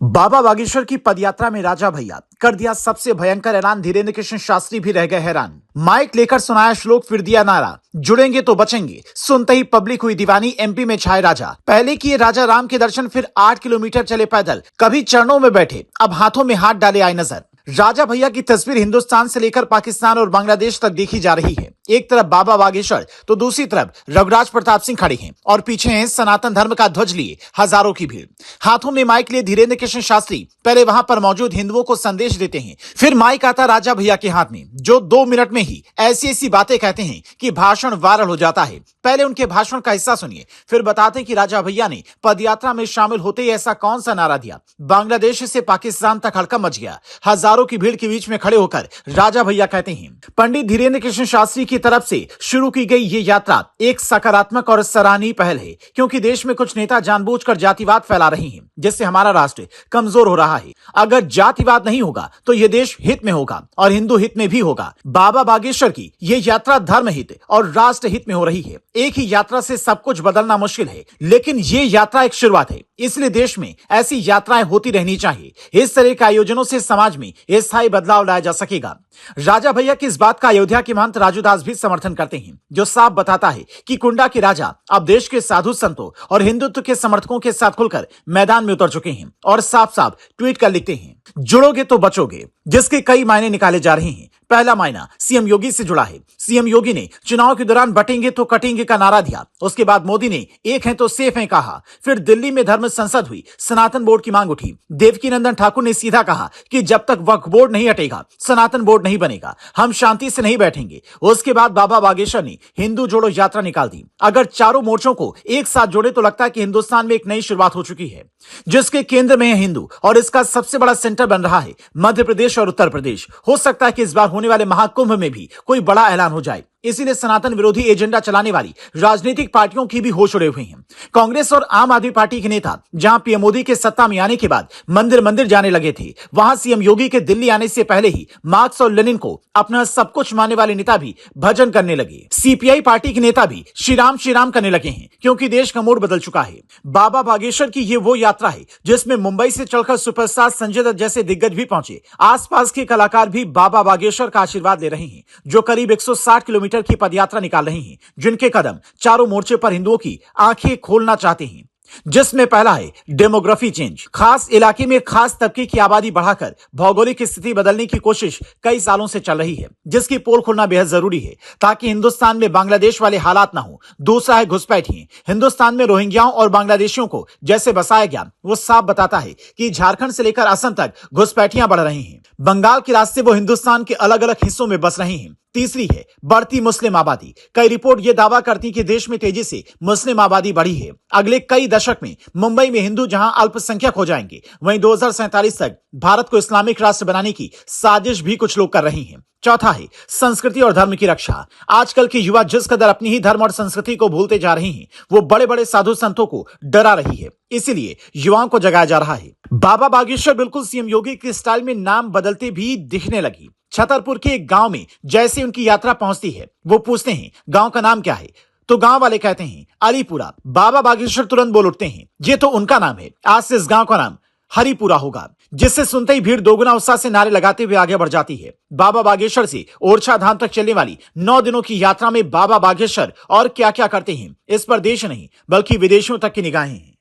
बाबा बागेश्वर की पदयात्रा में राजा भैया कर दिया सबसे भयंकर ऐलान। धीरेन्द्र कृष्ण शास्त्री भी रह गए हैरान। माइक लेकर सुनाया श्लोक, फिर दिया नारा, जुड़ेंगे तो बचेंगे। सुनते ही पब्लिक हुई दीवानी। एमपी में छाए राजा। पहले किए राजा राम के दर्शन, फिर 8 किलोमीटर चले पैदल। कभी चरणों में बैठे, अब हाथों में हाथ डाले आए नजर। राजा भैया की तस्वीर हिंदुस्तान से लेकर पाकिस्तान और बांग्लादेश तक देखी जा रही है। एक तरफ बाबा बागेश्वर तो दूसरी तरफ रघुराज प्रताप सिंह खड़े हैं और पीछे हैं सनातन धर्म का ध्वज लिए हजारों की भीड़। हाथों में माइक लिए धीरेन्द्र कृष्ण शास्त्री पहले वहां पर मौजूद हिंदुओं को संदेश देते हैं, फिर माइक आता राजा भैया के हाथ में, जो 2 मिनट में ही ऐसी ऐसी बातें कहते हैं कि भाषण वायरल हो जाता है। पहले उनके भाषण का हिस्सा सुनिए, फिर बताते हैं कि राजा भैया ने पदयात्रा में शामिल होते ही ऐसा कौन सा नारा दिया। बांग्लादेश से पाकिस्तान तक हड़कंप मच गया। हजारों की भीड़ के बीच में खड़े होकर राजा भैया कहते हैं, पंडित धीरेन्द्र कृष्ण शास्त्री की तरफ से शुरू की गई ये यात्रा एक सकारात्मक और सराहनीय पहल है, क्योंकि देश में कुछ नेता जानबूझकर जातिवाद फैला रहे हैं, जिससे हमारा राष्ट्र कमजोर हो रहा है। अगर जातिवाद नहीं होगा तो ये देश हित में होगा और हिंदू हित में भी होगा। बाबा बागेश्वर की ये यात्रा धर्म हित और राष्ट्र हित में हो रही है। एक ही यात्रा से सब कुछ बदलना मुश्किल है, लेकिन ये यात्रा एक शुरुआत है, इसलिए देश में ऐसी यात्राएं होती रहनी चाहिए। इस तरह के आयोजनों से समाज में स्थायी बदलाव लाया जा सकेगा। राजा भैया की इस बात का अयोध्या के महंत राजू दास भी समर्थन करते हैं, जो साफ बताता है कि कुंडा के राजा अब देश के साधु संतों और हिंदुत्व के समर्थकों के साथ खुलकर मैदान में उतर चुके हैं और साफ साफ ट्वीट कर लिखते हैं, जुड़ोगे तो बचोगे, जिसके कई मायने निकाले जा रहे हैं। पहला मायना सीएम योगी से जुड़ा है। सीएम योगी ने चुनाव के दौरान बटेंगे तो कटेंगे का नारा दिया। उसके बाद मोदी ने एक है तो सेफ है कहा। फिर दिल्ली में धर्म संसद हुई, सनातन बोर्ड की मांग उठी। देवकीनंदन ठाकुर ने सीधा कहा कि जब तक वक्फ बोर्ड नहीं हटेगा, सनातन बोर्ड नहीं बनेगा, हम शांति से नहीं बैठेंगे। उसके बाद बाबा बागेश्वर ने हिंदू जोड़ो यात्रा निकाल दी। अगर चारों मोर्चों को एक साथ जोड़े तो लगता है कि हिंदुस्तान में एक नई शुरुआत हो चुकी है, जिसके केंद्र में है हिंदू और इसका सबसे बड़ा सेंटर बन रहा है मध्य प्रदेश और उत्तर प्रदेश। हो सकता है कि इस बार होने वाले महाकुंभ में भी कोई बड़ा ऐलान हो जाए। इसीलिए सनातन विरोधी एजेंडा चलाने वाली राजनीतिक पार्टियों की भी होश उड़े हुए हैं। कांग्रेस और आम आदमी पार्टी के नेता जहां पीएम मोदी के सत्ता में आने के बाद मंदिर मंदिर जाने लगे थे, वहां सीएम योगी के दिल्ली आने से पहले ही मार्क्स और लेनिन को अपना सब कुछ मानने वाले नेता भी भजन करने लगे। सीपीआई पार्टी के नेता भी श्री राम करने लगे हैं, क्योंकि देश का मूड बदल चुका है। बाबा बागेश्वर की ये वो यात्रा है जिसमें मुंबई से चलकर सुपरस्टार संजय दत्त जैसे दिग्गज भी पहुंचे। आसपास के कलाकार भी बाबा बागेश्वर का आशीर्वाद ले रहे हैं, जो करीब 160 किलोमीटर की पदयात्रा निकाल रहे हैं, जिनके कदम चारों मोर्चे पर हिंदुओं की आंखें खोलना चाहते हैं। जिसमें पहला है डेमोग्राफी चेंज। खास इलाके में खास तबके की आबादी बढ़ाकर भौगोलिक स्थिति बदलने की कोशिश कई सालों से चल रही है, जिसकी पोल खोलना बेहद जरूरी है ताकि हिंदुस्तान में बांग्लादेश वाले हालात ना हो। दूसरा है घुसपैठियां। हिंदुस्तान में रोहिंग्याओं और बांग्लादेशियों को जैसे बसाया गया, वो साफ बताता है कि झारखंड से लेकर असम तक घुसपैठियां बढ़ रही हैं। बंगाल के रास्ते वो हिंदुस्तान के अलग अलग हिस्सों में बस रही हैं। तीसरी है बढ़ती मुस्लिम आबादी। कई रिपोर्ट ये दावा करती कि देश में तेजी से मुस्लिम आबादी बढ़ी है। अगले कई दशक में मुंबई में हिंदू जहां अल्पसंख्यक हो जाएंगे, वहीं 2047 तक भारत को इस्लामिक राष्ट्र बनाने की साजिश भी कुछ लोग कर रहे हैं। चौथा है संस्कृति और धर्म की रक्षा। आजकल के युवा जिस कदर अपनी ही धर्म और संस्कृति को भूलते जा रहे हैं, वो बड़े बड़े साधु संतों को डरा रही है। इसीलिए युवाओं को जगाया जा रहा है। बाबा बागेश्वर बिल्कुल सीएम योगी के स्टाइल में नाम बदलते भी दिखने लगी। छतरपुर के एक गांव में जैसे उनकी यात्रा पहुंचती है, वो पूछते हैं गांव का नाम क्या है, तो गांव वाले कहते हैं अलीपुरा। बाबा बागेश्वर तुरंत बोल उठते हैं, ये तो उनका नाम है, आज से इस गांव का नाम हरिपुरा होगा। जिससे सुनते ही भीड़ दोगुना उत्साह से नारे लगाते हुए आगे बढ़ जाती है। बाबा बागेश्वर से ओरछा धाम तक चलने वाली 9 दिनों की यात्रा में बाबा बागेश्वर और क्या क्या करते हैं, इस पर देश नहीं बल्कि विदेशों तक की निगाहें हैं।